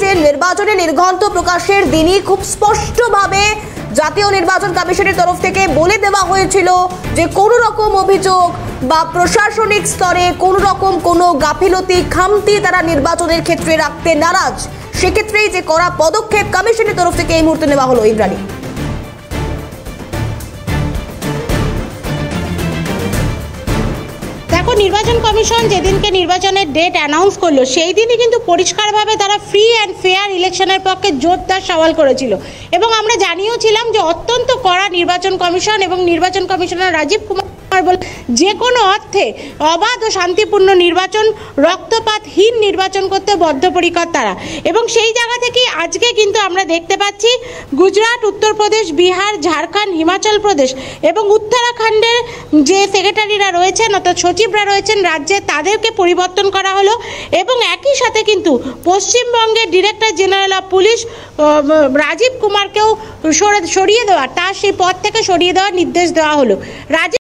যে নির্বাচনে নির্ঘণ্ট প্রকাশের দিনই খুব স্পষ্টভাবে জাতীয় নির্বাচন কমিশনের তরফ থেকে বলে দেওয়া হয়েছিল যে কোনো রকম অভিযোগ বা প্রশাসনিক স্তরে কোনো রকম কোনো গাফিলতি খামতি তারা নির্বাচনের ক্ষেত্রে রাখতে নারাজ। সেক্ষেত্রেই যে কড়া পদক্ষেপ কমিশনের তরফ থেকে এই মুহূর্তে নেওয়া হলো। ইন্দ্রাণী, দেখো, নির্বাচন কমিশন যেদিনকে নির্বাচনের ডেট অ্যানাউন্স করলো সেই দিনই কিন্তু পরিষ্কারভাবে তারা ফ্রি অ্যান্ড ফেয়ার ইলেকশনের পক্ষে জোরদার সওয়াল করেছিল এবং আমরা জানিয়েছিলাম যে অত্যন্ত কড়া নির্বাচন কমিশন এবং নির্বাচন কমিশনার রাজীব কুমার যে কোনো অর্থে অবাধ ও শান্তিপূর্ণ নির্বাচন, রক্তপাতহীন নির্বাচন করতে বদ্ধপরিকর তারা। এবং সেই জায়গা থেকেই আজকে কিন্তু আমরা দেখতে পাচ্ছি গুজরাট, উত্তরপ্রদেশ, বিহার, ঝাড়খণ্ড, হিমাচল প্রদেশ এবং উত্তরাখণ্ডের যে সেক্রেটারিরা রয়েছেন অর্থাৎ সচিবরা রয়েছেন রাজ্যে, তাদেরকে পরিবর্তন করা হলো এবং একই সাথে কিন্তু পশ্চিমবঙ্গের director general of police Rajiv কুমারকেও সরিয়ে দেওয়া, তার সেই পদ থেকে সরিয়ে দেওয়ার নির্দেশ দেওয়া হলো।